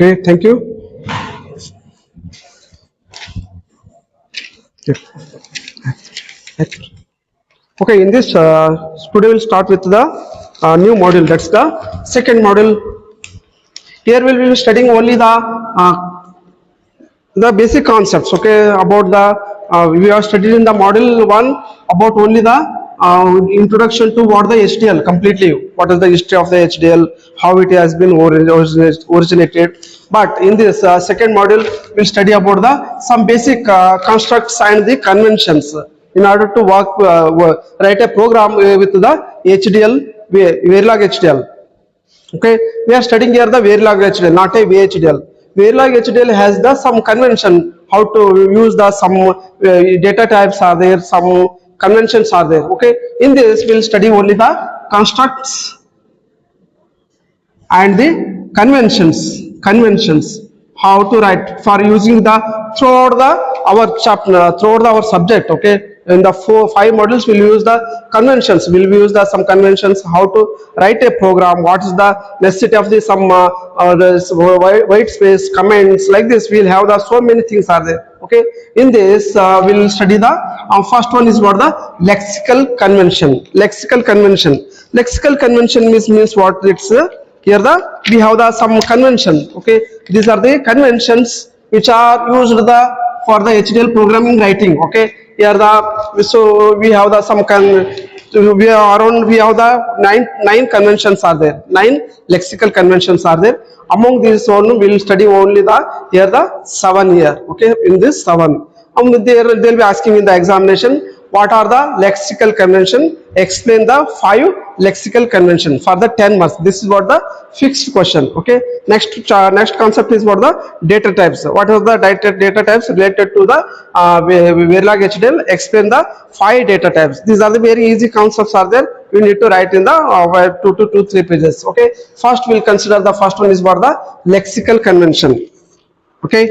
Okay, thank you. Okay, in this today we'll start with the new module. That's the second module. Here we will be studying only the basic concepts. Okay, about the we are studying in the module one about only the introduction to what the HDL completely. What is the history of the HDL? How it has been originated. But in this second module, we'll study about the some basic constructs and the conventions in order to write a program with the HDL, Verilog HDL. Okay, we are studying here the Verilog HDL, not a VHDL. Verilog HDL has the some convention how to use the some data types are there, some conventions are there. Okay, in this we will study only the constructs and the conventions how to write for using the throughout the our chapter throughout our subject. Okay, in the 5 modules we'll use the conventions, we'll use the some conventions how to write a program, what is the necessity of the some this white space comments, like this we'll have the so many things are there. Okay, in this we'll study the first one is what the lexical convention. Lexical convention means what? It's here we have the some convention. Okay, these are the conventions which are used for the HDL programming writing. Okay, here so we have the some we have the nine conventions are there, 9 lexical conventions are there. Among these one we will study only the here the 7 here. Okay, in this 7 they'll be asking in the examination what are the lexical convention, explain the 5 lexical convention for the 10 marks. This is what the fixed question. Okay, next concept is what the data types. What are the data types related to the Verilog HDL? Explain the 5 data types. These are the very easy concepts are there, we need to write in the 2 to 3 pages. Okay, first we'll consider the first one is what the lexical convention. Okay,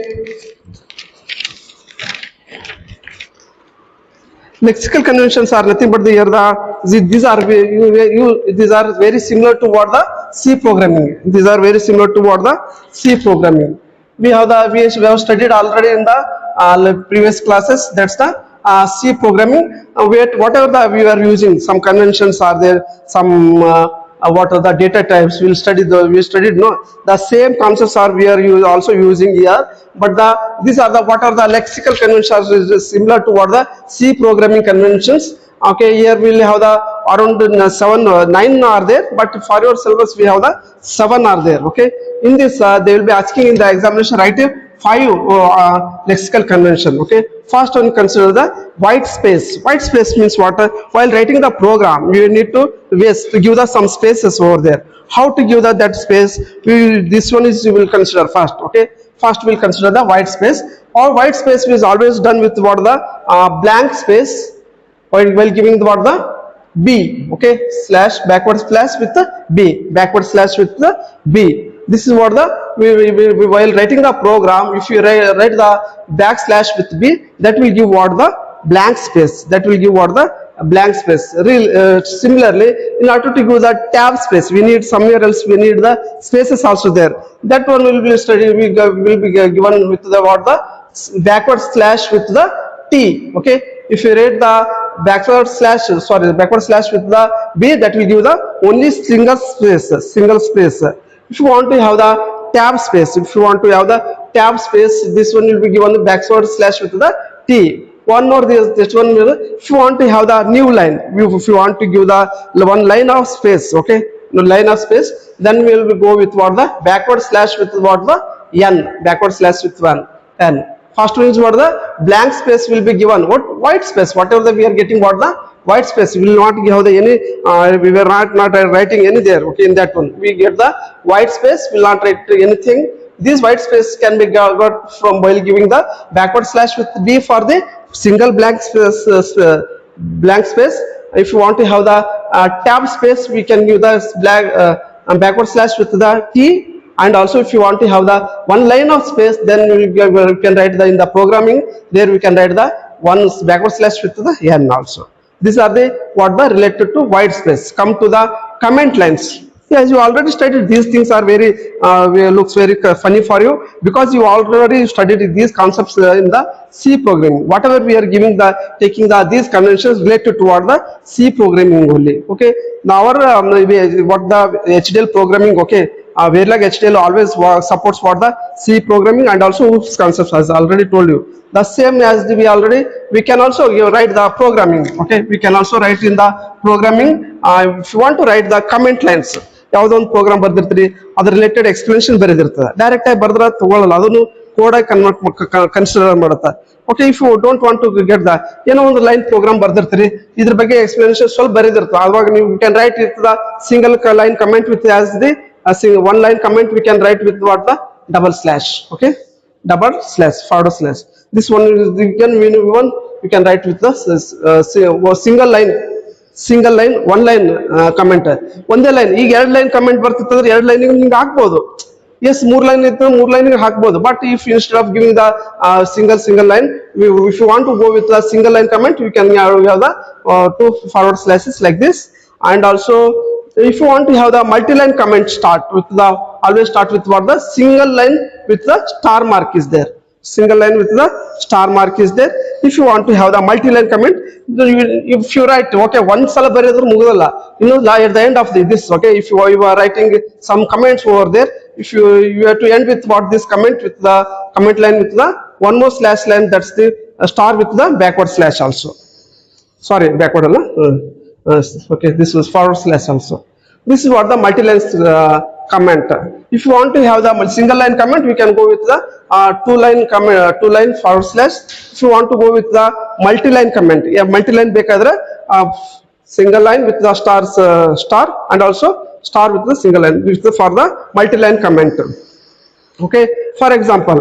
lexical conventions are nothing but these are very similar to what the C programming. These are very similar to what the C programming. We have studied already in the previous classes. That's the C programming. Whatever we are using, some conventions are there. Some what are the data types? We studied the same concepts are we are also using here. But these are the what are the lexical conventions is similar to what the C programming conventions. Okay, here we will have the around 9 are there, but for your syllabus we have the 7 are there. Okay, in this they will be asking in the examination write 5 lexical convention. Okay, first one consider the white space. White space means what? While writing the program you need to give the some spaces over there. How to give that space? This one is you will consider first. Okay, first we'll consider the white space. Or white space is always done with what the blank space while giving the what the B. Okay, slash backward slash with the B, backward slash with the B. This is what the while writing the program, if you write the backslash with B, that will give what the blank space. That will give what the blank space. Similarly, in order to give the tab space, we need somewhere else we need the spaces also there. That one will be studied. Will be given with the what the backward slash with the T. Okay, if you write the backward slash with the B, that will give the only single space. If you want to have the tab space, this one will be given the backward slash with the T. One more this one will, if you want to have the new line, if you want to give the one line of space. Okay, no line of space, then we will go with what the backward slash with what the N, backward slash with one N. First one is what the blank space will be given. What white space? Whatever we are getting, what the white space, we will not give the any. We were not writing any there. Okay, in that one we get the white space. Will not write anything. This white space can be got from while giving the backward slash with B for the single blank space. If you want to have the tab space, we can give the backward slash with the T. And also if you want to have the one line of space, then we can write in the programming, there we can write the one backward slash with the N also. These are the what the related to white space. Come to the comment lines. Yes, you already studied. These things are very looks very funny for you because you already studied these concepts in the C programming. Whatever we are giving the taking the these conventions related toward the C programming only. Okay. Now our what the HDL programming. Okay. Verilog HDL always supports for the C programming and also OOPS concepts, as I already told you. The same as we can also write the programming. Okay, we can also write in the programming. If you want to write the comment lines, ಯಾವುದೋ ಒಂದು program ಬರ್ದಿರ್ತೀರಿ, ಅದ್ರ related explanation ಬರೆದಿರ್ತದೆ, direct ಆಗಿ ಬರ್ದ್ರ ತಗೊಳ್ಳಲ್ಲ, ಅದನ್ನು code ಆಗಿ consider ಮಾಡುತ್ತೆ. Okay, if you don't want to get the ಏನೋ ಒಂದು ಲೈನ್ ಪ್ರೋಗ್ರಾಮ್ ಬರ್ದಿರ್ತೀರಿ, ಇದ್ರ ಬಗ್ಗೆ ಎಕ್ಸ್ಪ್ಲನೇಷನ್ ಸ್ವಲ್ಪ ಬರೆದಿರ್ತದೆ, ಅವಾಗ ನೀವು ಕ್ಯಾನ್ ರೈಟ್ ಇರ್ತದ single line comment with as the one line comment we can write with what the double slash. Okay, double slash, forward slash. This one is we can write with the single line one line comment. ಒಂದೇ line, ಈಗ 2 line comment ಬರ್ತಿತ್ತಂದ್ರೆ 2 line ನಿಮ್ಗೆ ಹಾಕ್ಬೋದು. S 3 line ಇತ್ತು 3 line ಹಾಕ್ಬೋದು. But if instead of giving the single line, if you want to go with the single line comment, you can have the 2 forward slashes like this. And also if you want to have the multi-line comment, always start with what the single line with the star mark is there. Single line with the star mark is there. If you want to have the multi-line comment, if you write, okay, one sala baridru mugudalla, at the end of this, okay, if you are writing some comments over there, if you have to end with what this comment with the comment line with the one more slash line, that's the star with the backward slash also. Sorry, backward alla. Okay, this was forward slash also. This is what the multi-line comment. If you want to have the single line comment, we can go with the two line forward slash. If you want to go with the multi-line comment, multi-line bekadre single line with the star and also star with the single line for the multi-line comment. Okay, for example,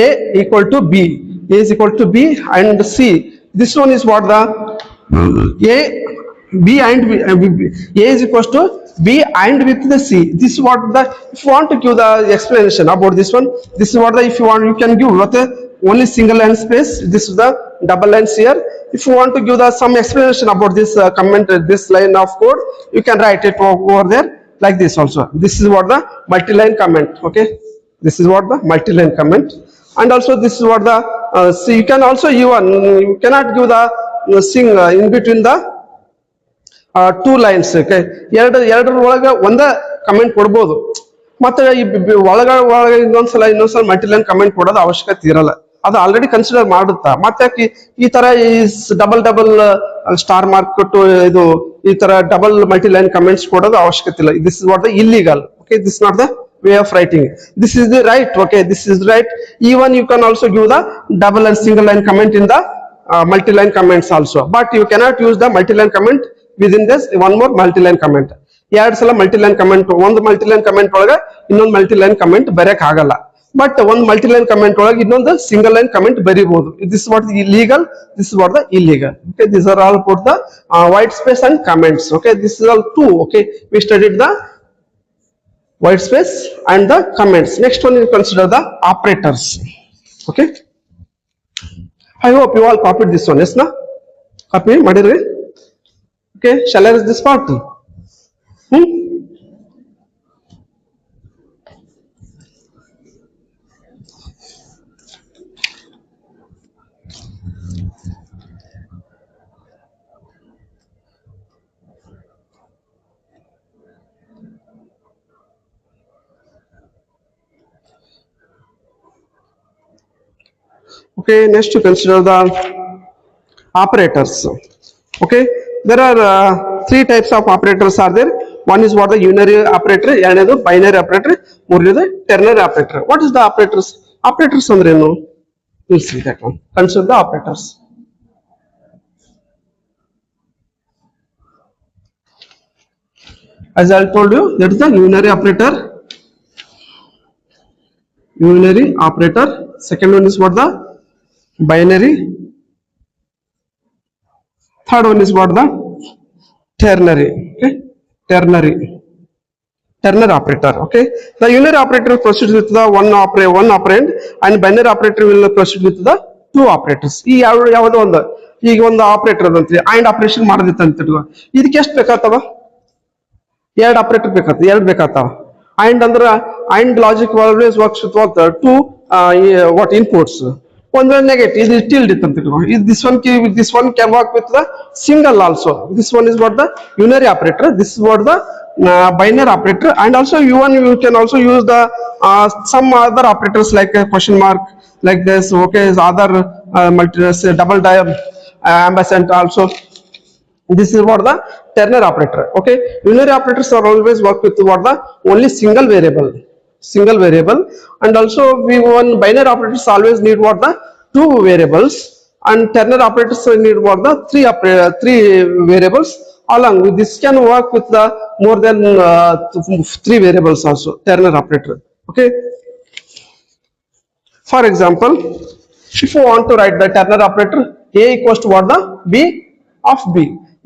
A equal to B, A is equal to B and C. This one is what the B and A is equals to B and with the C. This is what the, if you want to give the explanation about this one, this is what the, if you want, you can give what only single line space. This is the double lines here. If you want to give the some explanation about this comment, this line of code, you can write it over there like this also. This is what the multi-line comment. Okay, this is what the multi-line comment. And also this is what the so you can also you cannot give the in between the two lines. Okay, ಎರಡರ ಒಳಗೆ ಒಂದೇ comment ಕೊಡ್ಬೋದು, ಮತ್ತೆ ಒಳಗೆ ಇನ್ನೊಂದ್ಸಲ multi-line comment ಕೊಡೋದು ಅವಶ್ಯಕತೆ ಇರಲ್ಲ, ಅದು ಆಲ್ರೆಡಿ ಕನ್ಸಿಡರ್ ಮಾಡುತ್ತಾ. ಮತ್ತೆ ಈ ತರ ಡಬಲ್ ಸ್ಟಾರ್ ಮಾರ್ಕ್ ಕೊಟ್ಟು ಈ ತರ ಡಬಲ್ ಮಲ್ಟಿಲೈನ್ ಕಮೆಂಟ್ಸ್ ಕೊಡೋದು ಅವಶ್ಯಕತೆ ಇಲ್ಲ. This is what the illegal. Okay, this not the way of writing. This is the right. Okay, this is right. Even you can also give the double and single line comment in the multi-line comments also, but you cannot use the multi-line comment within this one more multi-line comment. ಎರಡು ಸಲ multi-line comment, ಒಂದು multi-line comment ಒಳಗೆ ಇನ್ನೊಂದು multi-line comment ಬರೆಯಕ್ ಆಗಲ್ಲ, but ಒಂದು multi-line comment ಒಳಗೆ ಇನ್ನೊಂದು single line comment ಬರೀಬಹುದು. This is what the legal, this is what the illegal. Okay, these are all put the white space and comments. Okay, this is all two. Okay, we studied the white space and the comments. Next one, you consider the operators. Okay, I hope you all copied this one. Yes, na? Copy madire. Okay, shall I erase this part? Okay, next you consider the operators. Okay, there are three types of operators are there. One is what the unary operator, another binary operator, ಮೂರನೇದು ternary operator. What is the operators? Operators ಅಂದ್ರೆ ಏನು? We'll see that one. Consider the operators. As I told you, that is the unary operator. Unary operator. Second one is what the binary. Third one is what the ternary. Okay, ternary operator. Okay, the unary operator proceeds with the one operand and binary operator will proceed with the two operators. ಈ ಯಾವ್ದೋ ಈಗ ಒಂದು operator ಅಂತೀವಿ, and operation ಮಾಡೋದಿತ್ತು ಅಂತ ಇದಕ್ಕೆ ಎಷ್ಟು ಬೇಕಾಗ್ತವ? ಎರಡು ಆಪರೇಟರ್ ಬೇಕಾಗ್ತದೆ, ಎರಡು ಬೇಕಾಗ್ತಾವ. ಅಂಡ್ ಅಂದ್ರೆ and logic always works with what to what inputs. ಒಂದು ನೆಗೆಟಿವ್, ಇದು ಟಿಲ್ಡ್ ಇತ್ತು ಅಂತ ತಿಳ್ಕೊ. this one can work with the single also. This one is what the unary operator, this is what the binary operator, and also you can also use the some other operators like a question mark, like this, okay, other double ampersand also. This is what the Turner operator. Okay, unary operators are always work with what the only single variable, and also we one binary operators always need what the two variables, and Turner operators need what the three variables. Along with this can work with the more than three variables also, Turner operator. Okay, for example, if you want to write the Turner operator, A equals to what the B of B.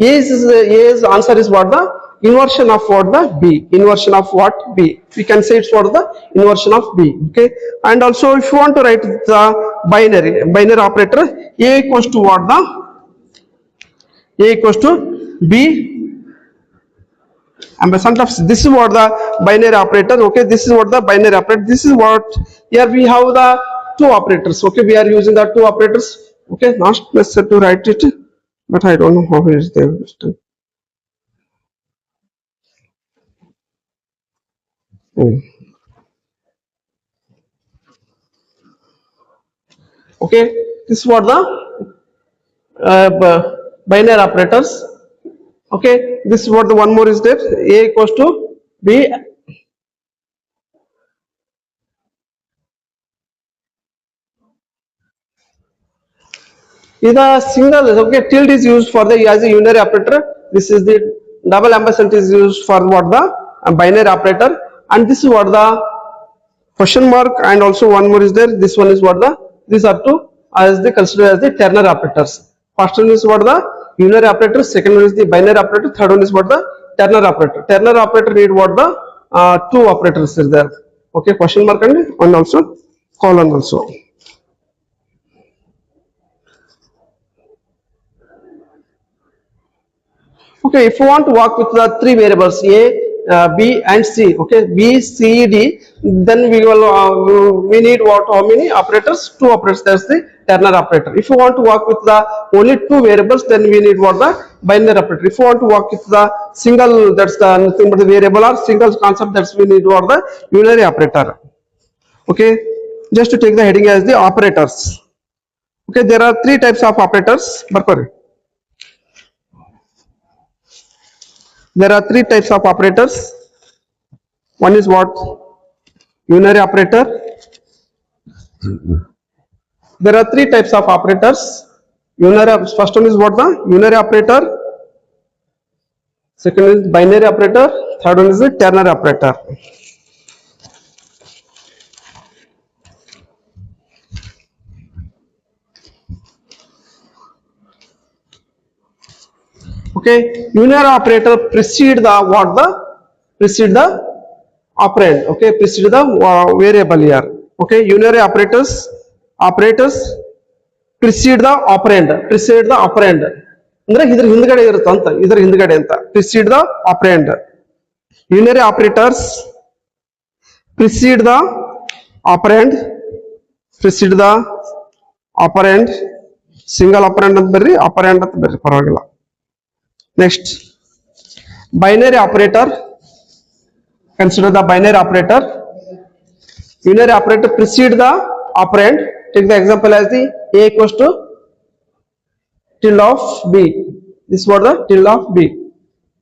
A's answer is what the inversion of what the B. Inversion of what B. We can say it's what the inversion of B. Okay. And also if you want to write the binary operator, A equals to what the A equals to B ampersand of C. This is what the binary operator. Okay. This is what the binary operator. This is what here we have the two operators. Okay. We are using the two operators. Okay. Not necessary to write it, but I don't know how it is there. Okay, this is what the binary operators. Okay, this is what the one more is there. A equals to B. Is a single, okay, tilde is used for the as a unary operator. This is the double ampersand is used for what the binary operator, and this is what the question mark, and also one more is there. This one is what the these are two as they consider as the Turner operators. First one is what the unary operator, second one is the binary operator, third one is what the Turner operator. Turner operator need what the two operators is there. Okay, question mark and also colon also. Okay, if you want to work with the three variables A, B and C, okay, B, C, D, then we will we need what, how many operators? Two operators. That's the Turner operator. If you want to work with the only two variables, then we need what, the binary operator. If you want to work with the single, that's the nothing but the variable or single concept, that's we need what, the unary operator. Okay, just to take the heading as the operators. Okay, there are three types of operators. There are three types of operators. One is what? Unary operator. There are three types of operators. First one is what, the unary operator. Second is binary operator. Third one is the Turner operator. Okay, unary operator precede the what, the precede the operand. Okay, precede the variable here. Okay, unary operators precede the operand. ಅಂದ್ರೆ ಇದ್ರ ಹಿಂದ್ಗಡೆ ಇರುತ್ತೆ ಅಂತ, ಇದ್ರ ಹಿಂದ್ಗಡೆ ಅಂತ. Precede the operand. Unary operators precede the operand. Single operand ಅಂತ ಬರ್ರಿ, operand ಅಂತ ಬರ್ರಿ, ಪರವಾಗಿಲ್ಲ. Next, binary operator. Consider the binary operator. Unary operator precede the operand. Take the example as the A equals to tilde of B. This is what the tilde of B.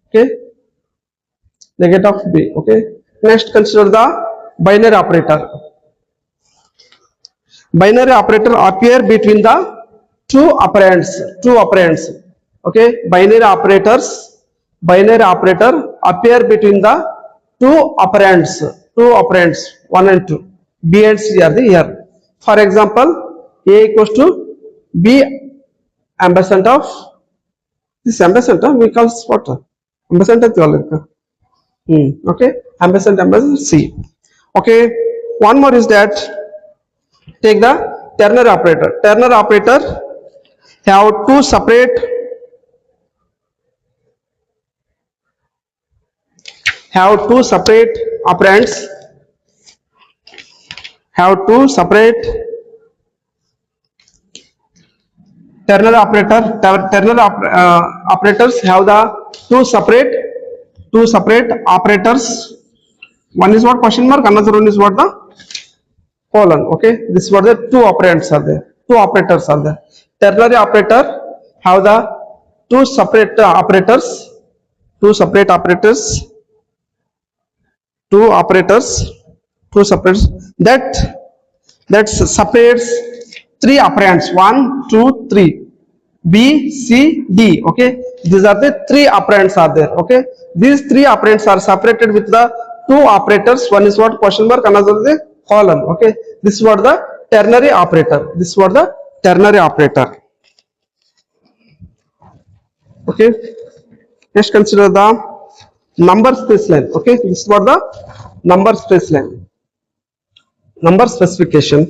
Okay, negative of B. Okay. Next, consider the binary operator. Binary operator appear between the two operands. Okay, binary operator appear between the two operands, 1 and 2. B and C are the here. For example, A equals to B ampersand of this ampersand, we call what? Ampersand at all. Okay, ampersand C. Okay, one more is that take the Turner operator. Turner operator have two separate have two separate operands, have two separate ternary operators have the two separate operators. One is what question mark, another one is what the colon. Okay, this is what the two operands are there, two operators are there. Ternary operator have the two separate operators, two separate operators, two operators, two separates that separates three operands, 1 2 3, B, C, D. Okay, these are the three operands are there. Okay, these three operands are separated with the two operators. One is what question mark, another is the colon. Okay, this is what the ternary operator. This is what the ternary operator. Okay, let's consider the number space line. Okay, this is what the number space line. Number specification.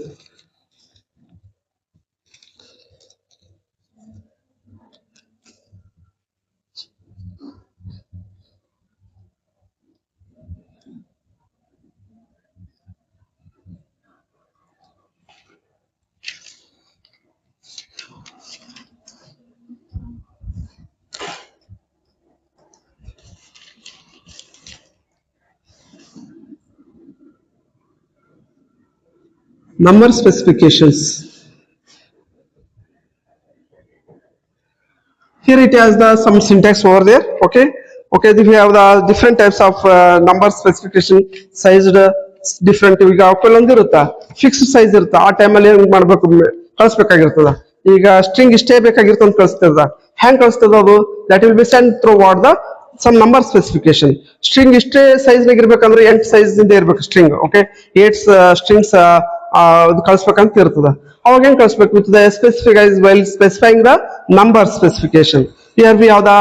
Number specifications. Here it has the some syntax over there. Okay, okay, we have the different types of number specification sized different. ಈಗ ಕೆಲವೊಂದು ಇರುತ್ತಾ fixed size ಇರುತ್ತೆ, ಆ ಟೈಮಲ್ಲಿ ಏನು ಮಾಡಬೇಕು, ಕಳಿಸ್ಬೇಕಾಗಿರ್ತದ. ಈಗ string ಇಷ್ಟೇ ಬೇಕಾಗಿರುತ್ತೆ ಅಂತ ಕಳಿಸ್ತದ, ಹ್ಯಾಂಗ್ ಕಳಿಸ್ತದ ಅದು, that will be send through what the sum number specification. String ಇಷ್ಟೇ ಸೈಜ್ ನಾಗ ಇರ್ಬೇಕಂದ್ರೆ 8 ಸೈಜ್ ಇಂದ ಇರ್ಬೇಕು ಸ್ಟ್ರಿಂಗ್. ಓಕೆ, 8 ಸ್ಟ್ರಿಂಗ್ಸ್ ಕಳಿಸ್ಬೇಕಂತ ಇರ್ತದ. ಅವಾಗ ಹೆಂಗ್ ಕಳಿಸ್ಬೇಕು, with the specifies while specifying the number specification. Here we have the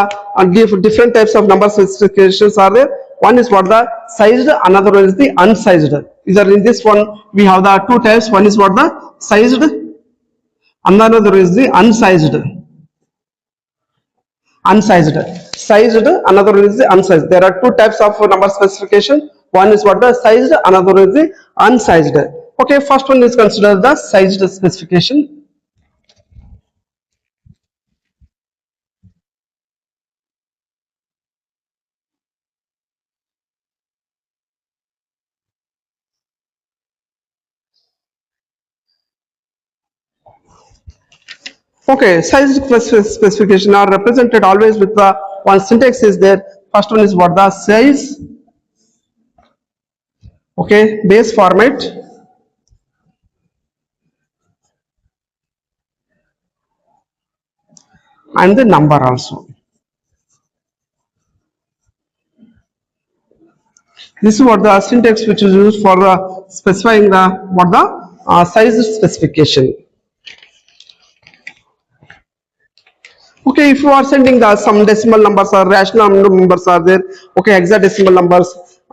different types of number specifications are there. One is what the sized, another one is the unsized. Either in this one we have the two types. One is what the sized, another is the unsized. Unsized, sized, another one is the unsized. There are two types of number specification. One is what the sized, another is the unsized. Okay, first one is considered the sized specification. Okay, sized specification are represented always with the one syntax is there. First one is what the size. Okay, base format. And the number also. This is what the syntax which is used for specifying the what the size specification. Okay, if you are sending the some decimal numbers or rational numbers are there. Okay, hexadecimal numbers,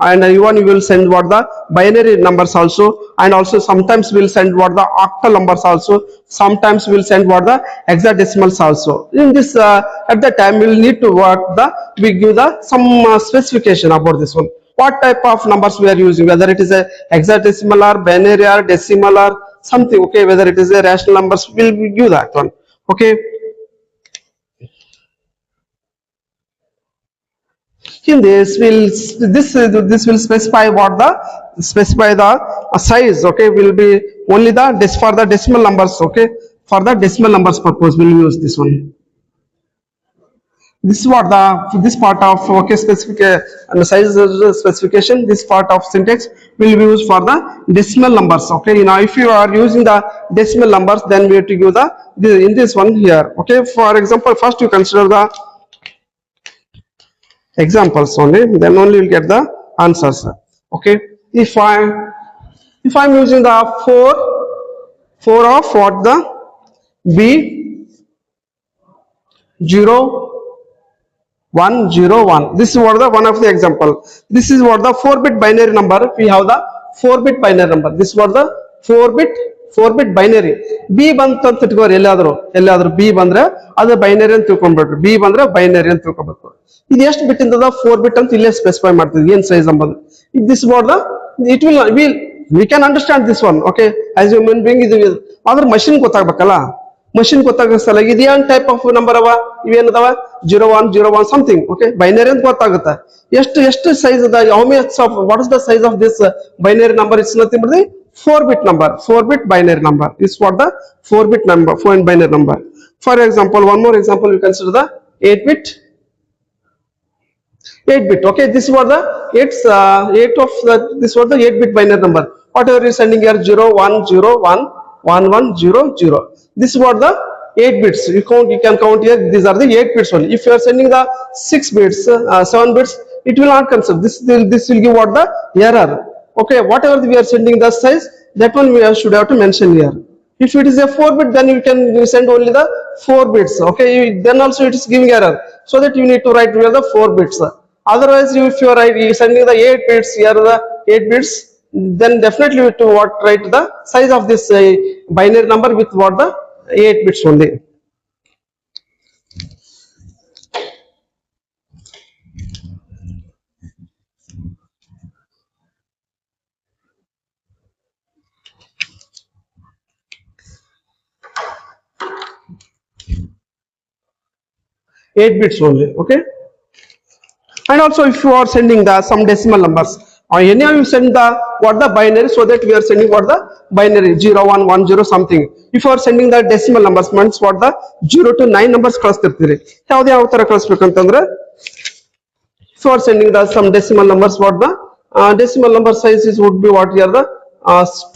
and even you will send what the binary numbers also, and also sometimes we will send what the octal numbers also, sometimes we will send what the hexadecimals also. In this at that time we will need to what the we give the some specification about this one, what type of numbers we are using, whether it is a hexadecimal or binary or decimal or something. Okay, whether it is a rational numbers, we will give that one. Okay, in this will specify what the size. Okay, will be only the for the decimal numbers. Okay, for the decimal numbers purpose we will use this one. This is what the this part of okay specific and size specification, this part of syntax will be used for the decimal numbers. Okay, now if you are using the decimal numbers, then we have to give the in this one here. Okay, for example, first you consider the examples only, then only you'll get the answers. Okay, if I'm using the 4 of what the B0101, this is what the one of the example. This is what the 4-bit binary number. We have the 4-bit binary number. This is what the 4-bit 4 bit binary. B ಬಂತು ಅಂತ ಇಟ್ಕೋರಿ, ಎಲ್ಲಾದ್ರೂ B ಬಂದ್ರೆ ಅದು binary ಅಂತ ತಿಳ್ಕೊಂಡ್ಬಿಟ್ರಿ. B ಬಂದ್ರೆ binary ಅಂತ ತಿಳ್ಕೊಬೇಕು. ಇದು ಎಷ್ಟು ಬಿಟ್ ಇಂದ 4 bit ಅಂತ ಇಲ್ಲೇ ಸ್ಪೆಸಿಫೈ ಮಾಡ್ತೀವಿ ಏನ್ ಸೈಜ್ ಅಂಬೋದು. This what the it will we can understand this one, okay, as human being ಇದು ಆದ್ರೆ ಮಷಿನ್ ಗೊತ್ತಾಗ್ಬೇಕಲ್ಲ. ಮಷಿನ್ ಗೊತ್ತಾಗೋ ಸಲುವಾಗಿ ಇದು ಏನ್ ಟೈಪ್ ಆಫ್ ನಂಬರ್ ಅವ, ಇವೇನದಾವ 0101 ಸಮಥಿಂಗ್, ಓಕೆ, ಬೈನರಿ ಅಂತ ಗೊತ್ತಾಗುತ್ತೆ. ಎಷ್ಟು ಸೈಜ್ ಅದ, how much of what is the size of this binary number, it's nothing but the 4-bit number, 4-bit binary number is what the 4-bit number, 4 binary number. For example, one more example, you consider the 8-bit, okay, this was the 8 of the, this was the 8-bit binary number. Whatever is sending here 0101 1100, this was the 8 bits. You can count here, these are the 8 bits only. If you are sending the 6 bits, 7 bits, it will not consider. This will give what the error. Okay, whatever we are sending the size, that one we should have to mention here. If it is a 4-bit, then you can send only the 4 bits. Okay, then also it is giving error. So that you need to write here the 4 bits. Otherwise, if you are sending the 8 bits, here the 8 bits, then definitely you have to write the size of this binary number with what the 8 bits only. Eight bits only, okay. And also if you are sending the some decimal numbers, or any of you send the what the binary, so that we are sending what the binary 0110 something. If you are sending the decimal numbers, means what the 0 to 9 numbers ಕಳಿಸ್ತಿರ್ತೀರಿ. ಯಾವ ತರ ಕಳಿಸ್ಬೇಕಂತಂದ್ರೆ, if you are sending the some decimal numbers, what the decimal number sizes would be what here the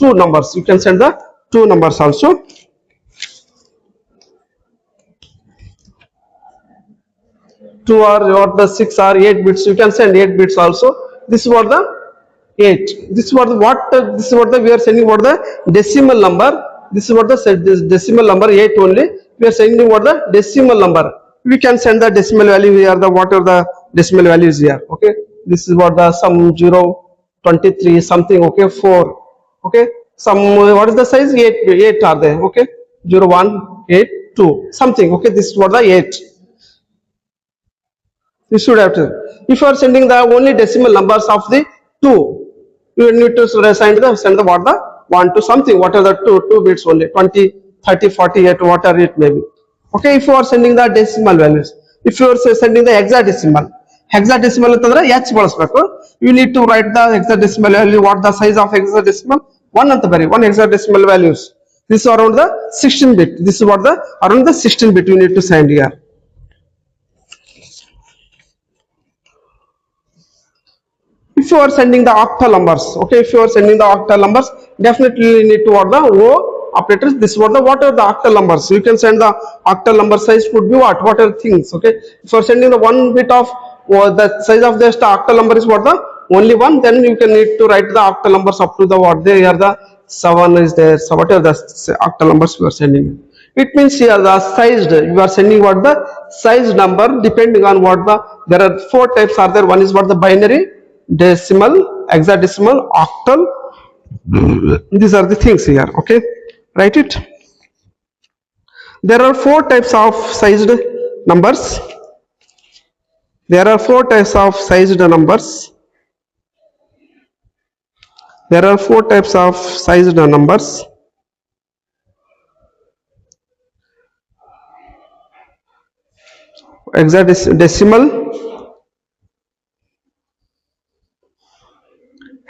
2 numbers. You can send the 2 numbers also. Two or the 6 or 8 bits, you can send 8 bits also. This is what the 8. This is what the we are sending what the decimal number. This is what the decimal number 8 only. We are sending what the decimal number. We can send the decimal value here, the whatever the decimal value is here. Okay, this is what the some 023 something. Okay, 4. Okay, some what is the size 8 are there. Okay, 0182 something. Okay, this is what the 8. You should have to. If you are sending the only decimal numbers of the 2, you need to send the what the 1 to something. What are the 2 bits only, 20, 30, 48, whatever it may be. Okay, if you are sending the decimal values, if you are sending the hexadecimal ಅಂತಂದ್ರೆ h ಬಳಸಬೇಕು. You need to write the hexadecimal value. What the size of hexadecimal? 1 ಅಂತ ಬರಿ. 1 hexadecimal values. This is around the 16 bit. This is what the around the 16 bit you need to send here. If you are sending the octal numbers, okay, if you are sending the octal numbers, definitely you need to what the O operators. This is what are the octal numbers. You can send the octal number size could be what are things, okay. If you are sending the 1 bit of the size of the octal number is what the only 1, then you can need to write the octal numbers up to the what they are the 7 is there. So whatever the octal numbers you are sending, it means here the sized, you are sending what the size number depending on what the, there are 4 types are there. One is what the binary, decimal, hexadecimal, octal. These are the things here, okay, write it. There are 4 types of sized numbers. There are 4 types of sized numbers. There are 4 types of sized numbers.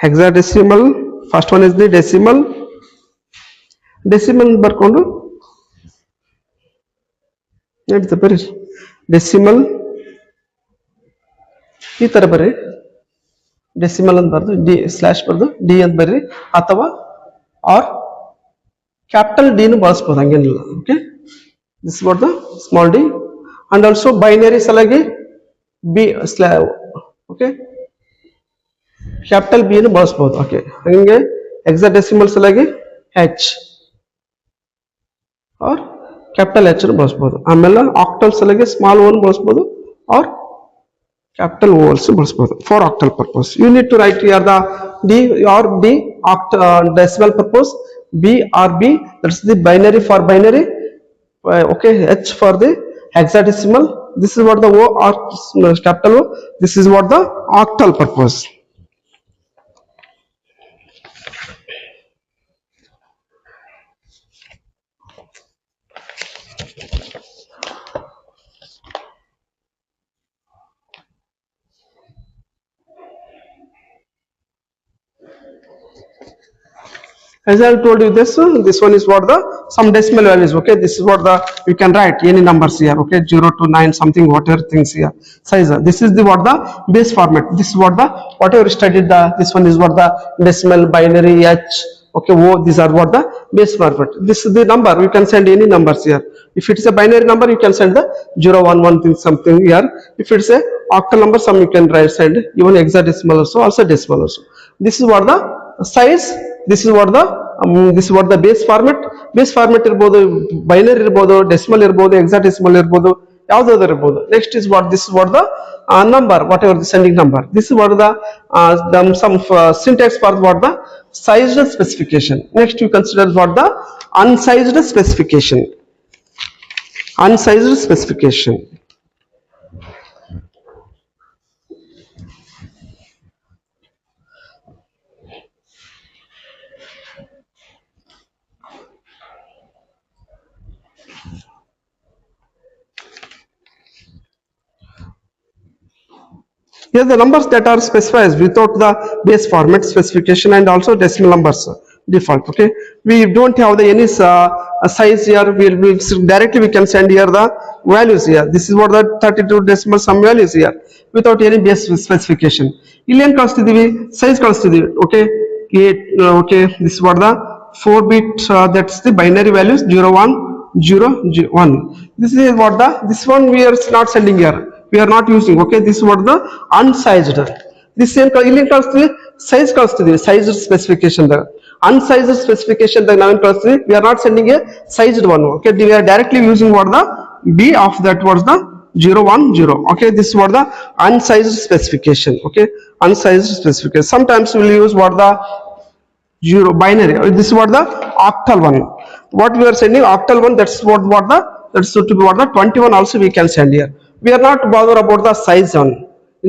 Hexadecimal, first one is the decimal ಬರ್ಕೊಂಡು ನಡೀತಾ ಬರ್ರಿ. Decimal ಈ ತರ ಬರ್ರಿ, decimal ಅಂತ ಬರ್ದು D slash ಬರ್ದು D ಅಂತ ಬರ್ರಿ, ಅಥವಾ ಆರ್ ಕ್ಯಾಪಿಟಲ್ ಡಿ ನು ಬಳಸ್ಬೋದು, ಹಂಗೇನಿಲ್ಲ. Okay, this what the small D. And also binary ಸಲಾಗಿ ಬಿ ಓಕೆ ಕ್ಯಾಪಿಟಲ್ ಬಿ ನು ಬಳಸ್ಬೋದು. ಓಕೆ, ಹಂಗೆ ಹೆಕ್ಸಾಡೆಸಿಮಲ್ ಸಲಾಗಿ ಹೆಚ್ ಆರ್ ಕ್ಯಾಪಿಟಲ್ ಎಚ್ ಬಳಸ್ಬೋದು. ಆಮೇಲೆ ಆಕ್ಟಲ್ ಸಲಾಗಿ ಸ್ಮಾಲ್ ಓನ್ ಬಳಸ್ಬೋದು ಆರ್ capital O also ಬಳಸಬಹುದು for octal purpose. You need to write here the D or D decimal purpose. B or B, that's the binary for binary, okay, H for the hexadecimal. This is what the O or capital O. This is what the octal purpose. As I told you this one is what the some decimal values. Okay, this is what the you can write any numbers here. Okay, 0 to 9 something whatever things here. Size. This is the what the base format. This is what the whatever studied the this one is what the decimal binary H. Okay, O, these are what the base format. This is the number. You can send any numbers here. If it is a binary number, you can send the 0 1 1 thing something here. If it's a octal number, some you can write send even hexadecimal also decimal also. This is what the size. This is what the base format. Base format irbodu, binary irbodu, decimal irbodu, hexadecimal irbodu, ಯಾವುದಾದ್ರು ಇರ್ಬೋದು. Next is what this is what the number, whatever the sending number. This is what the some syntax for what the sized specification. Next you consider what the unsized specification. Unsized specification. Here the numbers that are specified without the base format specification and also decimal numbers default. Okay, we don't have the any size here. We directly we can send here the values here. This is what the 32 decimal some values here without any base specification. ಇಲ್ಲಿ ಏನು ಕಳಿಸ್ತಿದೀವಿ size ಕಳಿಸ್ತಿದೀವಿ. Okay, okay, this is what the 4-bit that's the binary values 0 1 0 1. This is what the this one we are not sending here. We are not using. Okay, this is what the unsized. This same ಇಲ್ಲಿ ಕಳಿಸ್ತೀವಿ size ಕಳಿಸ್ತಿದೀವಿ size specification ದಾಗ unsized specification ದಾಗ ನಾವೇನು ಕಳಿಸ್ತೀವಿ we are not sending a sized one. Okay, we are directly using what the B of that was the 0 1 0. Okay, this is what the unsized specification. Okay, unsized specification. Sometimes we will use what the 0 binary. This is what the octal one. What we are sending octal one, that's what the that's to be what the 21 also we can send here. We are not bothered about the size one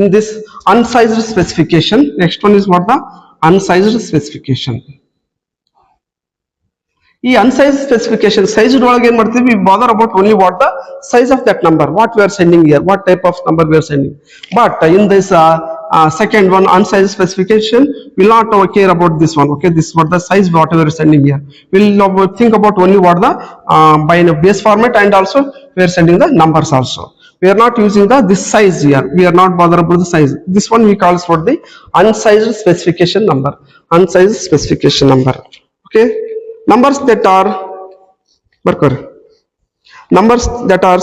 in this unsized specification. Next one is what the unsized specification. ಈ unsized specification sized ಒಳಗೆ ಏನು ಮಾಡ್ತೀವಿ we bother about only what the size of that number, what we are sending here, what type of number we are sending. But in this second one unsized specification will not care about this one. Okay, this is what the size whatever is sending here. We'll think about only what the binary base format and also we are sending the numbers also. We are not using the this size here. We are not bothered about the size. This one we call for the unsized specification number. Unsized specification number. Okay, numbers that are numbers that are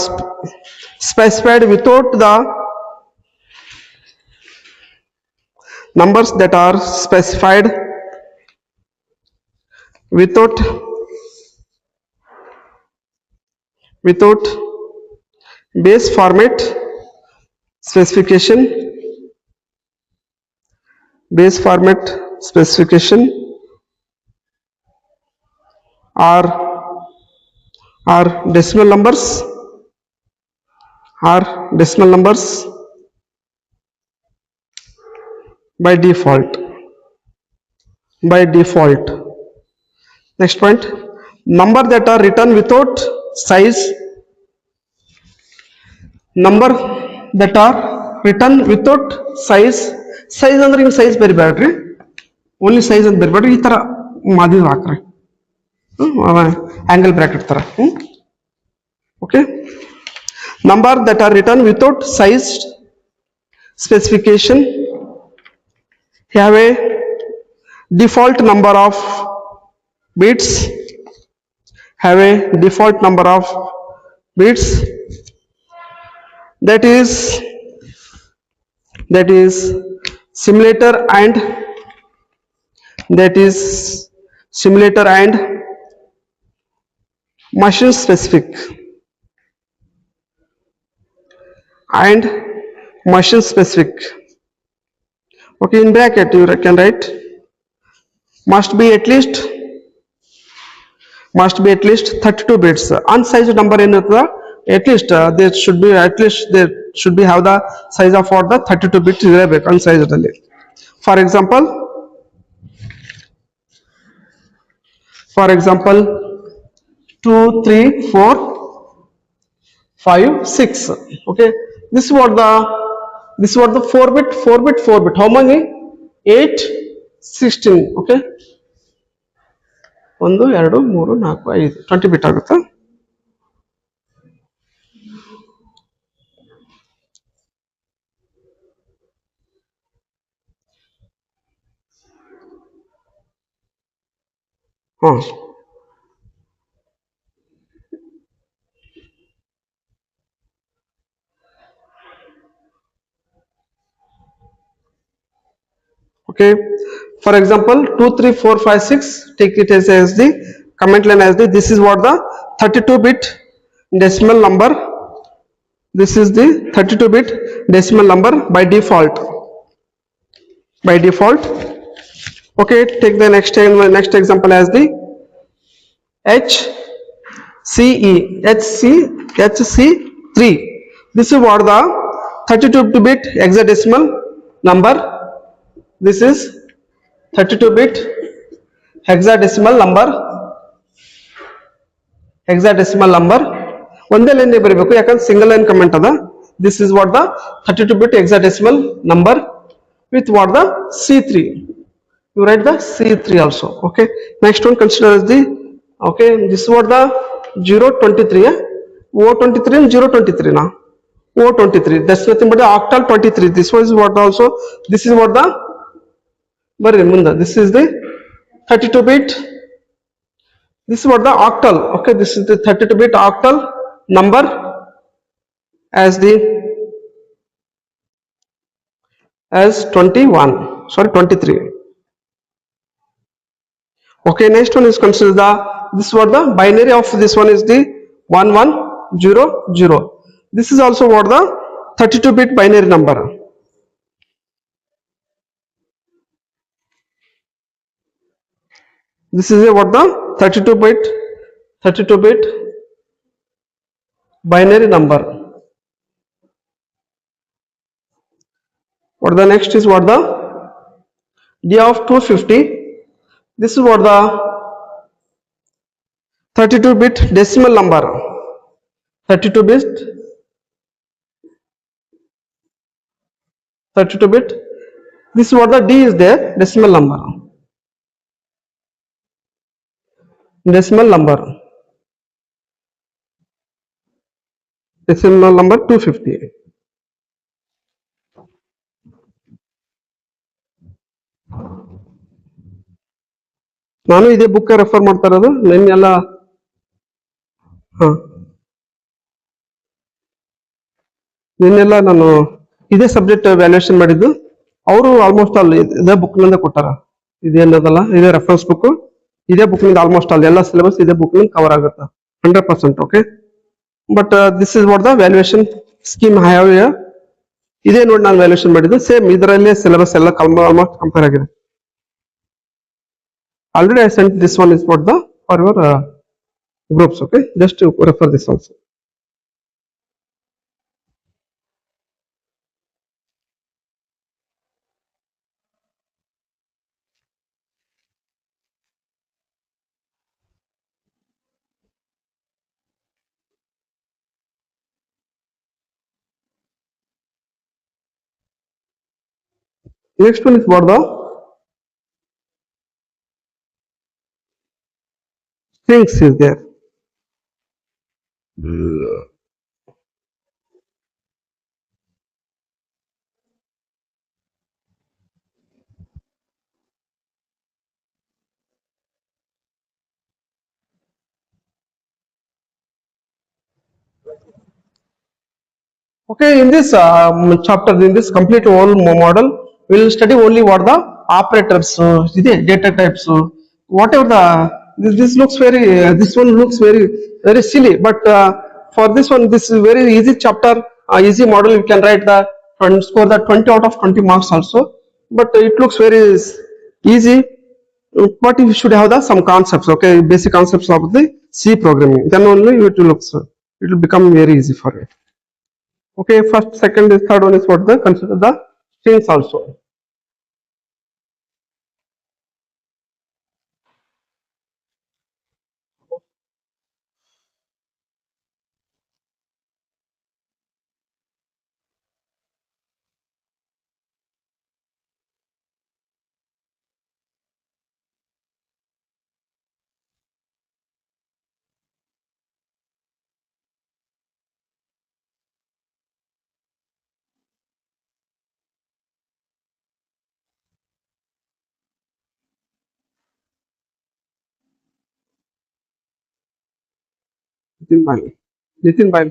specified without the numbers that are specified without base format specification are decimal numbers by default. Next point, number that are written without size. Number that are written without size. Size ಅಂದ್ರೆ ಹಿಂಗೆ size ಬರಿಬೇಡ್ರಿ, only size ಅಂತ ಬರಿಬೇಡ್ರಿ, ಈ ತರ ಮಾದಿ ಹಾಕ್ರಿ angle bracket ತರ. Okay, number that are written without size specification have a default number of bits, that is simulator and machine specific Okay, in bracket you can write must be at least must be at least 32 bits. Unsized number in at least there should be have the size of what the 32 bit unsized ಅಲ್ಲಿ. For example, for example, 2, 3, 4, 5, 6. Okay, this is what the 4 bit. How many? 8, 16. Okay, 1, 2, 3, 4, 5, 20 bit ಆಗುತ್ತಾ? Okay, for example, 2, 3, 4, 5, 6, take it as the comment line as the, this is what the 32 bit decimal number. This is the 32 bit decimal number by default. Okay, take the next example as the HC3. This is what the 32 bit hexadecimal number. This is 32 bit hexadecimal number. ಒಂದೇ line ಬರಬೇಕು ಯಾಕಂದ್ರೆ single line comment ಅದ. This is what the 32 bit hexadecimal number with what the C3. You write the C3 also. Okay, next one consider as the, okay, this is what the 023. O23 and 023 now. O23, that's nothing but the octal 23. This was what also, this is what the, this is the 32 bit. This is what the octal. Okay, this is the 32 bit octal number as 23. Okay, next one is consider the, this is what the binary of this one is the 1100. This is also what the 32 bit binary number. This is what the 32 bit binary number. What the next is what the D of 250. This is what the 32 bit decimal number. 32 bit. This is what the D is there, decimal number. Decimal number 250. ನಾನು ಇದೇ book refer ಮಾಡ್ತಾ ಇರೋದು ನಿನ್ನೆಲ್ಲ. ನಿನ್ನೆಲ್ಲ ನಾನು ಇದೇ subject valuation ಮಾಡಿದ್ದು. ಅವರು almost all ಇದೇ book ನಿಂದ ಕೊಟ್ಟಾರ. ಇದೇನದಲ್ಲ, ಇದೇ ರೆಫರೆನ್ಸ್ ಬುಕ್. ಇದೇ ಬುಕ್ ನಿಂದ ಆಲ್ಮೋಸ್ಟ್ ಆಲ್ ಎಲ್ಲ ಸಿಲೆಬಸ್ ಇದೇ ಬುಕ್ ನಿಂದ ಕವರ್ ಆಗುತ್ತೆ 100%. Okay, but this is what the valuation scheme have. ಇದೇ ನೋಡಿ ನಾನು ವ್ಯಾಲ್ಯೂಯೇಷನ್ ಮಾಡಿದ್ದು. ಸೇಮ್ ಇದರಲ್ಲೇ ಸಿಲೆಬಸ್ ಎಲ್ಲ ಆಲ್ಮೋಸ್ಟ್ ಕಂಪೇರ್ ಆಗಿದೆ. Already I sent this one is what the for your groups. Okay, just to refer this also. Next one is what the strings is there. Okay, in this chapter, in this complete whole model, we will study only what the operators, data types, whatever the. This looks very. This one looks very silly, but for this one, this is very easy chapter, easy model. You can write the score the 20 out of 20 marks also. But it looks very easy. but you should have the some concepts, okay, basic concepts of the C programming. Then only it will look so it will become very easy for you. Okay, first, second, third one is what the consider the strings also. Nitin Bhai. Nitin Bhai.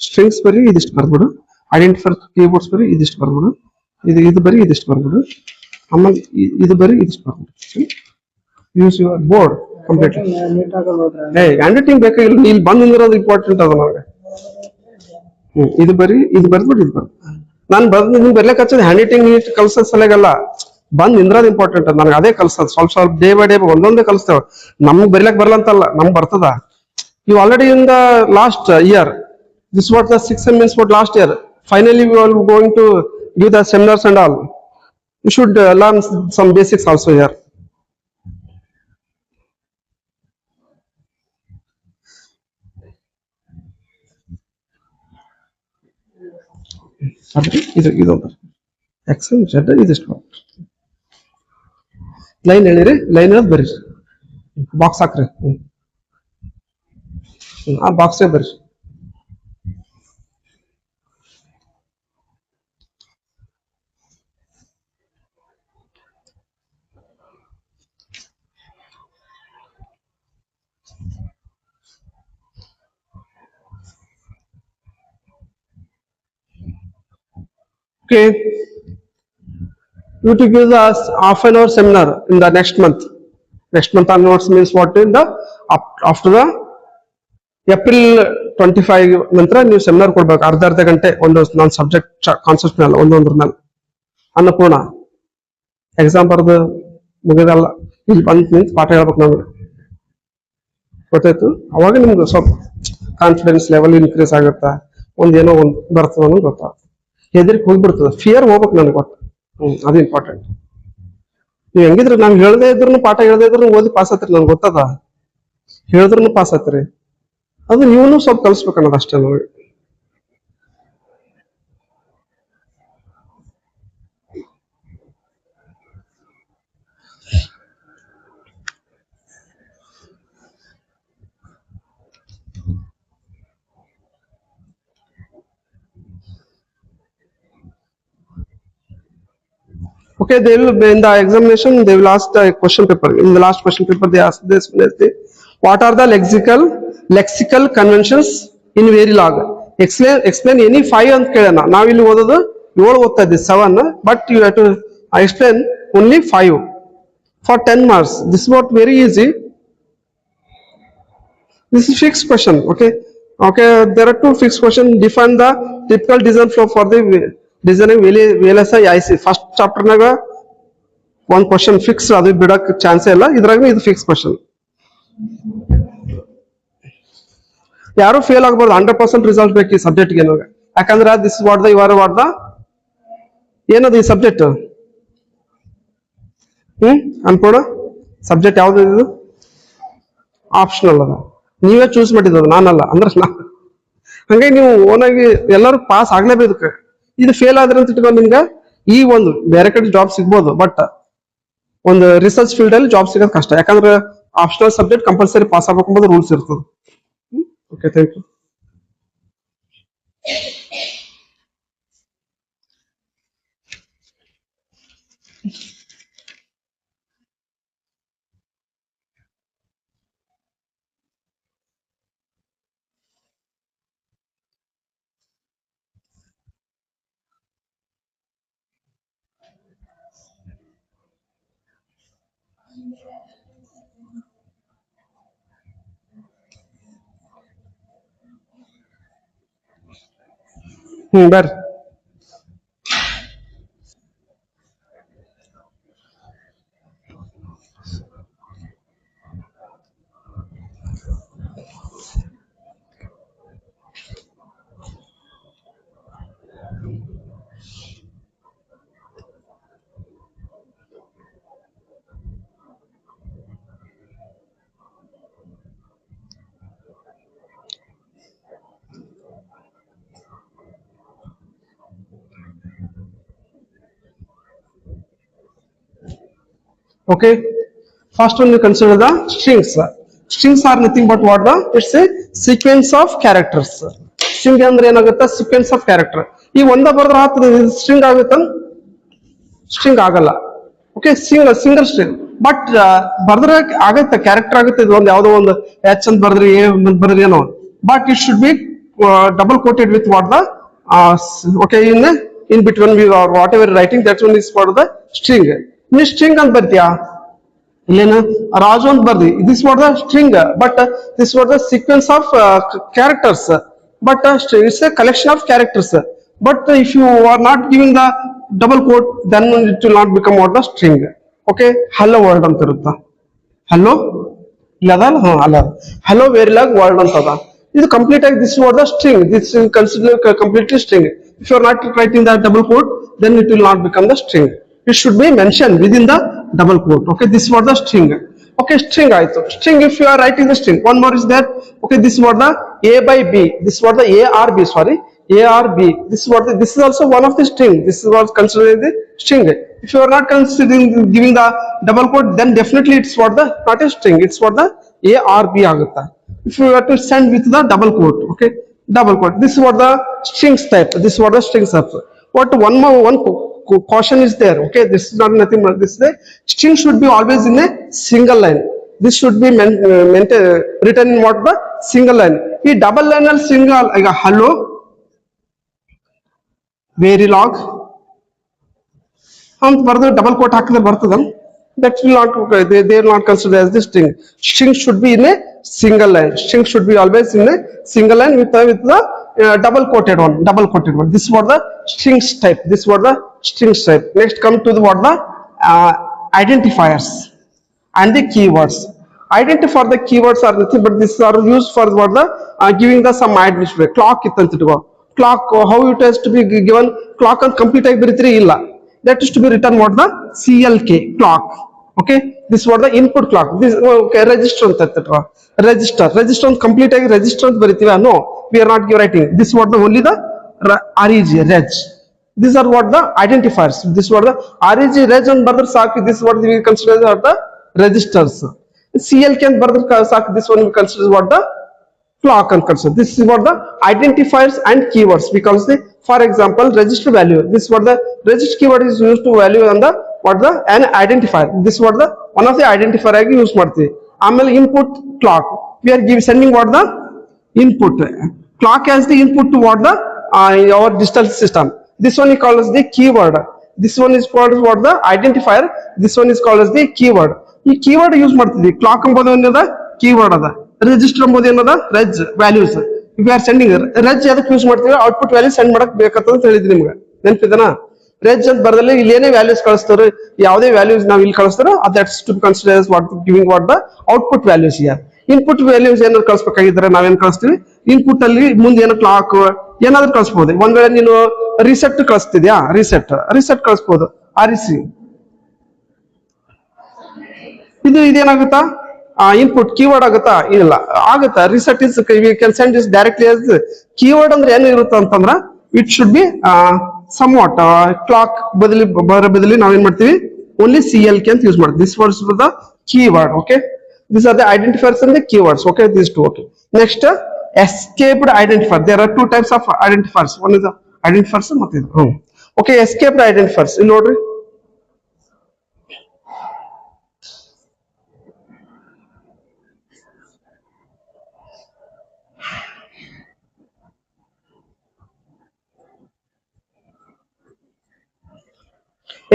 Strings ಬರೀ ಇದಿಷ್ಟು ಬರ್ಬಿಡು, identifier keyboards ಬರೀ ಇದಿಷ್ಟು ಬರ್ಬಿಡು, ಇದು ಬರೀ ಇದಿಷ್ಟು ಬರ್ಬಿಡು, ಆಮೇಲೆ ಇದು ಬರೀ ಇದಿಷ್ಟು ಬರ್ಬಿಡು. Use your board completely. A handwriting ಬೇಕಾಗಿಲ್ಲ, ಇಲ್ಲಿ ಬಂದು ನಿಂದಿರೋದು ಇಂಪಾರ್ಟೆಂಟ್ ಅದ ನಮಗೆ. ಇದು ಬರೀ ಇದು ಬರ್ಬಿಟ್ಟು ಇದು ಬರ್ದು ನಾನು ಬರ್ದು ನಿಮ್ಗೆ ಬರ್ಲಿಕ್ಕೆ ಹಚ್ಚೋದು ಹ್ಯಾಂಡ್ ರೈಟಿಂಗ್ ನೀಟ್ ಕಲ್ಸೋದ್ ಸಲಗಲ್ಲ, ಬಂದ್ ನಿಂದ್ರದ್ ಇಂಪಾರ್ಟೆಂಟ್ ಅದ ನನಗೆ, ಅದೇ ಕಲ್ಸೋದು ಸ್ವಲ್ಪ ಸ್ವಲ್ಪ ಡೇ ಬೈ ಡೇ ಒಂದೊಂದೇ ಕಲಿಸ್ತೇವೆ. ನಮ್ಗೆ ಬರ್ಲಿಕ್ಕೆ ಬರಲ್ಲ ಅಂತಲ್ಲ, ನಮ್ಗೆ ಬರ್ತದ. You already in the last year. This is what the 6 means for last year. Finally, we are going to give the seminars and all. You should learn some basics also here. ಇದು Excel Z ಇದಿಷ್ಟು line ಹೇಳಿರಿ, line ಹೇಳೋದು ಬರ್ರಿ, box ಹಾಕ್ರಿ, ಆ ಬಾಕ್ಸೇ ಬರ್ರಿ. Okay, you to give us half an hour seminar in the next month. Next month onwards means what in the after the April 25 ನಂತರ ನೀವು ಸೆಮಿನಾರ್ ಕೊಡ್ಬೇಕು, ಅರ್ಧ ಅರ್ಧ ಗಂಟೆ ಒಂದು ನನ್ನ ಸಬ್ಜೆಕ್ಟ್ ಕಾನ್ಸೆಪ್ಟ್ ಮೇಲೆ ಒಂದೊಂದ್ರ ಮೇಲೆ. ಅನ್ನಪೂರ್ಣ ಎಕ್ಸಾಮ್ ಬರ್ದು ಮುಗಿದಲ್ಲ, ಇಲ್ಲಿ ಬಂದು ನಿಂತು ಪಾಠ ಹೇಳ್ಬೇಕು ನಮ್ಗೆ, ಗೊತ್ತಾಯ್ತು? ಅವಾಗ ನಿಮ್ಗೆ ಸ್ವಲ್ಪ ಕಾನ್ಫಿಡೆನ್ಸ್ ಲೆವೆಲ್ ಇನ್ಕ್ರೀಸ್ ಆಗುತ್ತಾ, ಒಂದೇನೋ ಒಂದು ಬರ್ತದ ಅನ್ನೋದು ಗೊತ್ತಾಗ್ತದೆ. ಹೆದರಿಕೆ ಹೋಗ್ಬಿಡ್ತದೆ, ಫಿಯರ್ ಹೋಗ್ಬೇಕು ನನಗೆ ಗೊತ್ತು. ಅದು ಇಂಪಾರ್ಟೆಂಟ್. ನೀವು ಹೆಂಗಿದ್ರೆ ನಾನು ಹೇಳದೇ ಇದ್ರು ಪಾಠ ಹೇಳದೇ ಇದ್ರು ಓದಿ ಪಾಸ್ ಆತ್ರಿ, ನನ್ಗೆ ಗೊತ್ತದ. ಹೇಳಿದ್ರು ಪಾಸ್ ಆತ್ರಿ, ಅದು ನೀವು ಸ್ವಲ್ಪ ಕಲಿಸ್ಬೇಕು ಅನ್ನೋದು ಅಷ್ಟೇ ನಮಗೆ. Okay, they will in the examination they will ask the question paper. In the last question paper, they ask this: what are the lexical conventions in Verilog? Explain any five ಅಂತ ಕೇಳೋಣ. ನಾವಿಲ್ಲಿ ಓದೋದು 7 ಓದ್ತಾ ಇದ್ದೀವಿ, 7, but you have to explain only 5 for 10 marks. This is what very easy. This is fixed question. Okay, okay. There are two fixed questions. Define the typical design flow for the designing VLSI IC. First chapter naga one question fixed, ಅದು ಬಿಡಕ್ ಚಾನ್ಸೇ ಇಲ್ಲ. ಇದ್ರಾಗ ಇದು fix question, ಯಾರು fail ಆಗ್ಬಾರ್ದು. 100% result ಬೇಕು ಈ ಸಬ್ಜೆಕ್ಟ್ಗೆ ನಮಗೆ. ಯಾಕಂದ್ರೆ ದಿಸ್ ವಾಟ್ ದ ಇವಾರ ವಾಟ್ ದ ಏನದು ಈ ಸಬ್ಜೆಕ್ಟ್. ಅನ್ಕೋಣ, ಸಬ್ಜೆಕ್ಟ್ ಯಾವ್ದು ಇದು? ಆಪ್ಷನಲ್ ಅದ, ನೀವೇ ಚೂಸ್ ಮಾಡಿದ್ದು, ನಾನಲ್ಲ. ಅಂದ್ರೆ ಹಂಗಾಗಿ ನೀವು ಓನಾಗಿ ಎಲ್ಲರೂ ಪಾಸ್ ಆಗ್ಲೇಬೇಕು. ಇದು ಫೇಲ್ ಆದ್ರೆ ಅಂತ ಇಟ್ಕೊಂಡು ನಿಮ್ಗೆ ಈ ಒಂದು ಬೇರೆ ಕಡೆ ಜಾಬ್ ಸಿಗ್ಬೋದು, ಬಟ್ ಒಂದು ರಿಸರ್ಚ್ ಫೀಲ್ಡ್ ಅಲ್ಲಿ ಜಾಬ್ ಸಿಗೋದು ಕಷ್ಟ. ಯಾಕಂದ್ರೆ ಆಪ್ಷನಲ್ ಸಬ್ಜೆಕ್ಟ್ ಕಂಪಲ್ಸರಿ ಪಾಸ್ ಆಗ್ಬೇಕು ರೂಲ್ಸ್ ಇರ್ತದೆ. Okay, thank you. Ber. Okay. First one you consider the strings. Strings are nothing but what the it's a sequence of characters. String ಅಂದ್ರೆ ಏನಾಗುತ್ತೆ sequence of character. ಈ ಒಂದ ಬರೆದ್ರೆ ಆಗ್ತದೆ string ಆಗುತ್ತ string ಆಗಲ್ಲ. ಓಕೆ ಸಿಂಗಲ್ ಸ್ಟ್ರಿಂಗ್ ಬಟ್ ಬರ್ದ್ರೆ ಆಗತ್ತೆ character ಆಗುತ್ತೆ ಇದು ಒಂದು ಯಾವುದೋ ಒಂದು ಎಚ್ ಅಂತ ಬರ್ದ್ರಿ ಎ ಬರ್ದ್ರಿ ಏನೋ but it should be double quoted with what the okay in between we whatever writing that one is for the string ನೀ ಸ್ಟ್ರಿಂಗ್ ಅಂತ ಬರ್ತೀಯಾ ಇಲ್ಲೇನು ರಾಜು ಅಂತ ಬರ್ದಿ this what the string but this what the sequence of characters but it's a collection of characters but if you are not giving the double quote then it will not become what the string okay hello word ಅಂತ ಇರುತ್ತಾ hello ಇಲ್ಲ ಅದಲ್ಲ ಹಾ ಅಲ್ಲ hello Verilog word ಅಂತ ಅದ ಇದು complete ಆಗಿ this what the string this consider completely string if you are not writing the double quote then it will not become the string it should be mentioned within the double quote okay this was the string okay string aito string if you are writing the string one more is there okay this was the a by b this was the a or b sorry a or b this was the, this is also one of the string this was considered the string if you are not considering giving the double quote then definitely it's what the not a string it's what the a or b agutta if you have to send with the double quote okay double quote this is what the strings type this is what the strings type what one more one caution is there okay this is not nothing but this the string should be always in a single line this should be written in what the single line ಈ double line ಅಲ್ಲಿ single ಈಗ hello verilog ಅಂತ ಬರೆದು double quote ಹಾಕಿದ್ರೆ ಬರ್ತದ that will not they will not consider as the string string should be in a single line string should be always in a single line with the double quoted one this is what the strings type this is what the strings type next come to the what the uh, identifiers and the keywords identify the keywords are nothing but these are used for what the giving the some identifier clock ಇತ್ತಂತಿಟ್ಕೋ clock how it has to be given clock ಅಂತ complete ಆಗಿ ಬರೀತೀರಿ ಇಲ್ಲ that is to be written what the CLK clock okay this what the input clock this okay register ಅಂತ register ಅಂತ complete ಆಗಿ register ಅಂತ ಬರೀತೀವಿ no we are not writing this what the only the reg these are what the identifiers this what the reg ಅಂತ ಬರೆದ್ರೆ ಸಾಕು this what we consider as the registers CLK ಅಂತ ಬರೆದ್ರೆ ಸಾಕು this one we consider what the clock and consider this is what the identifiers and keywords because the for example register value this what the register keyword is used to value on the what the an identifier this what the one of the identifier ಆಗಿ use ಮಾಡ್ತೀವಿ ಆಮೇಲೆ input clock we are sending what the input clock as the input to what the our digital system this one is called as the keyword this one is called as what the identifier this one is called as the keyword ಈ keyword use ಮಾಡ್ತೀವಿ clock ಎಂಬುದು ಏನದ keyword ಅದ register ಎಂಬುದು ಏನದ ರೆಜ್ values if are sending ರೆಜ್ ಅದಕ್ಕೆ use ಮಾಡ್ತೀವಿ output value send ಮಾಡಕ್ ಬೇಕಂತ ಹೇಳಿದ್ವಿ ನಿಮ್ಗೆ ನೆನಪಿದನಾ ರೆಜ್ ಅಂತ ಬರ್ದಲ್ಲಿ ಇಲ್ಲಿ ಏನೇ ವ್ಯಾಲ್ಯೂಸ್ ಕಳಿಸ್ತಾರೋ ಯಾವುದೇ ವ್ಯಾಲ್ಯೂಸ್ ನಾವು ಇಲ್ಲಿ ಕಳಿಸ್ತಾರೋ that's to consider what giving what the output values ಇಯರ್ ಇನ್ಪುಟ್ ವ್ಯಾಲ್ಯೂಸ್ ಏನಾದ್ರು ಕಳಿಸ್ಬೇಕಾಗಿದ್ರೆ ನಾವೇನ್ ಕಳಿಸ್ತೀವಿ ಇನ್ಪುಟ್ ಅಲ್ಲಿ ಮುಂದೆ ಏನೋ ಕ್ಲಾಕ್ ಏನಾದ್ರು ಕಳಿಸ್ಬೋದು ಒಂದ್ ವೇಳೆ ನೀನು ರಿಸೆಟ್ ಕಳಿಸ್ತಿದ್ಯಾ ರಿಸೆಟ್ ಕಳಿಸ್ಬೋದು ಆರಿಸಿ ಇದು ಇದೇನಾಗುತ್ತಾ ಇನ್ಪುಟ್ ಕೀವರ್ಡ್ ಆಗುತ್ತಾ ಇಲ್ಲ ಆಗುತ್ತಾ reset is we can send is directly as keyword ಅಂದ್ರೆ ಏನು ಇರುತ್ತೆ ಅಂತಂದ್ರ it should be somewhat clock ಬದಲಿ ನಾವೇನ್ ಮಾಡ್ತೀವಿ ಓನ್ಲಿ CLK ಅಂತ ಯೂಸ್ ಮಾಡ್ತೀವಿ this words the keyword okay this are the identifiers and the keywords okay this to okay next escaped identifier there are two types of identifiers one is identifiers ಮತ್ತೆ ಇದು okay escaped ಐಡೆಂಟಿಫೈರ್ಸ್ ಇಲ್ಲಿ ನೋಡ್ರಿ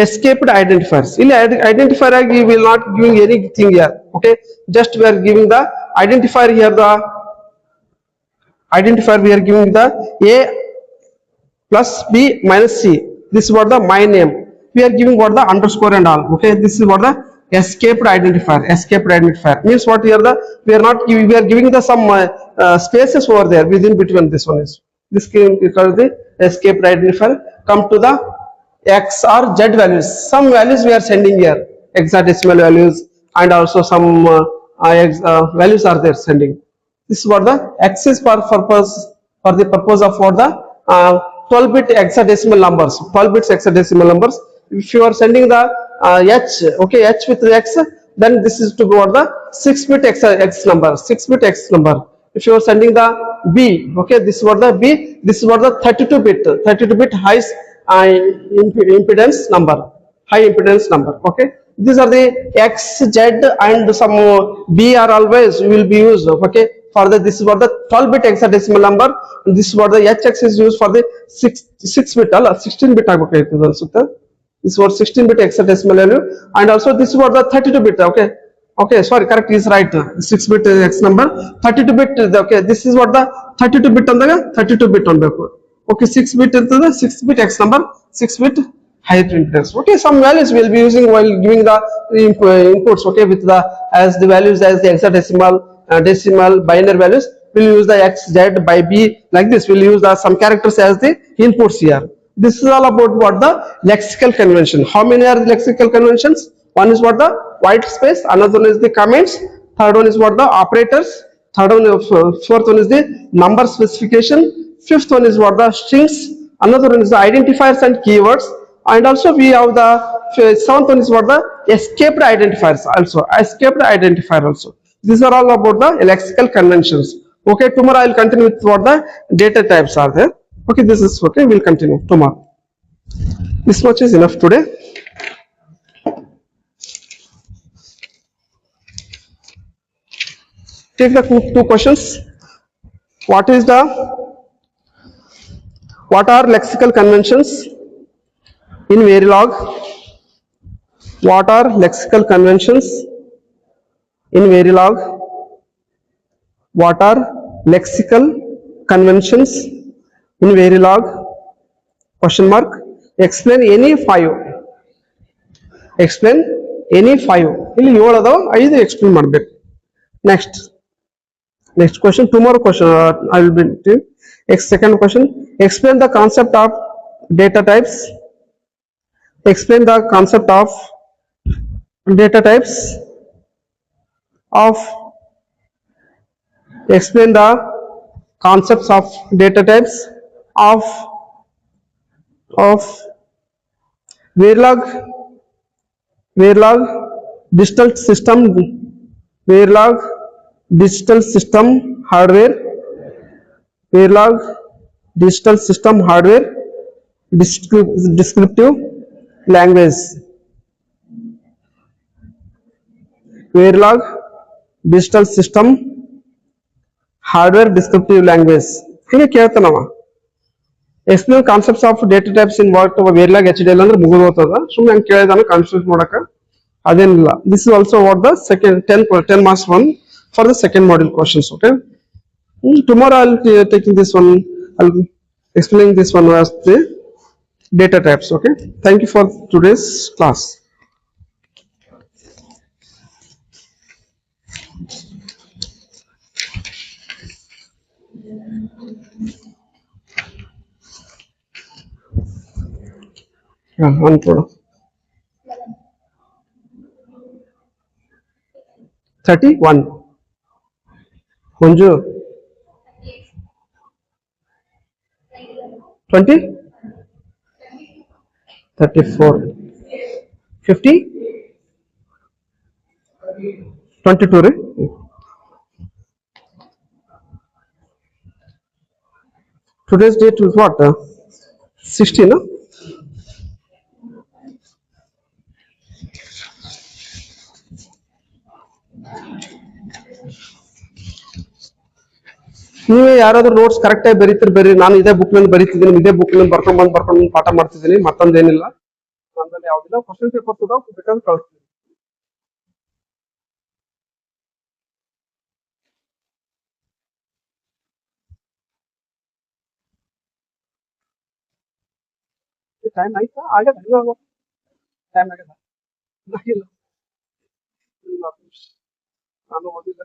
escaped identifiers. ಇಲ್ಲಿ identifier ಆಗಿ we will not giving anything here. Okay, just we are giving the identifier here. The identifier we are giving the a plus b minus c. This is what the my name. We are giving what the underscore and all. Okay, this is what the escaped identifier. Escaped identifier means what here the we are not giving, we are giving the some spaces over there within between. This one is this came because the escaped identifier. Come to the x or z values. Some values we are sending here, hexadecimal values, and also some values are there sending. This is what the x is for the purpose of what the 12-bit hexadecimal numbers. 12 bits hexadecimal numbers. If you are sending the h, okay, h with the x, then this is to go on the 6-bit x number. 6-bit x number. If you are sending the b, okay, this is what the b. This is what the 32-bit high impedance number. High impedance number. Okay. These are the x, z, and some b are always will be used. Okay. For the this is what the 12-bit hexadecimal number. This is what the hx is used for the 6-bit or 16-bit. This is what 16-bit hexadecimal value, and also this is what the 32-bit. Okay. Okay, sorry, correct is right. 6-bit x number, 32-bit. Okay, this is what the 32-bit on the 32-bit on the. Okay, 6-bit into the 6-bit x number, 6-bit high impedance. Okay, some values we will be using while giving the inputs. Okay, with the as the values as the hexadecimal, decimal, binary values. We'll use the x, z by b like this. We'll use the some characters as the inputs here. This is all about what the lexical convention. How many are the lexical conventions? One is what the white space, another one is the comments, third one is what the operators, third one, fourth one is the number specification, fifth one is what the strings, another one is the identifiers and keywords, and also we have the seventh one is what the escaped identifiers also, escaped identifier also. These are all about the lexical conventions. Okay, tomorrow I will continue with what the data types are there. Okay, this is okay, we'll continue tomorrow. This much is enough today. Take the two questions. What are lexical conventions in Verilog? What are lexical conventions in Verilog? What are lexical conventions in Verilog? Question mark. Explain any 5. Explain any 5. ಇಲ್ಲಿ 7 ಅದಾವ 5 explain ಮಾಡಬೇಕು. Next question, tomorrow question I will be doing. Second question, explain the concept of data types. Explain the concept of data types of explain the concepts of data types of Verilog digital system, Verilog digital system hardware, Verilog digital system hardware, descriptive language, Verilog digital system hardware descriptive language. ಹೀಗೆ ಕೇಳ್ತಾನವ. Explain concepts of data types in what Verilog HDL ಅಂದ್ರೆ ಮುಗಿದೋಗ್ತದ. ಸುಮ್ಮನೆ ಹಂಗೆ ಕೇಳಿದಾನ confuse ಮಾಡಕ ಅದೇನಿಲ್ಲ. This is also what the second 10 marks one for the second module questions. Okay, tomorrow I'll be taking this one. I'll be explaining this one as the data types. Okay, thank you for today's class. On 31 Hunju 20 34 50 22 right? Today's date is what? 16, no? ನೀವೇ ಯಾರಾದ್ರೂ notes correct ಆಗಿ ಬರೀತೀರಿ, ನಾನು ಇದೇ book ನಲ್ಲಿ ಬರೀತಿದ್ದೀನಿ, ಇದೇ book ನಲ್ಲಿ ಬರ್ಕೊಂಡ್ ಬರ್ಕೊಂಡು ಪಾಠ ಮಾಡ್ತಿದ್ದೀನಿ, ಮತ್ತೊಂದೇನಿಲ್ಲ. ಕನ್ನಡದಲ್ಲಿ ಯಾವ್ದಿಲ್ಲ ಕ್ವಶನ್ ಪೇಪರ್ ಕೂಡ ಬೇಕಾದ್ರೆ ಕಳಿಸ್ತೀನಿ. ಟೈಮ್ ಆಯ್ತಾ? ಆಗ್ಯದ ಇವಾಗ ಟೈಮ್ ಆಗ್ಯದ? ಆಗಿಲ್ಲ. ಇಲ್ಲ, ನಾನು ಓದಿಲ್ಲ.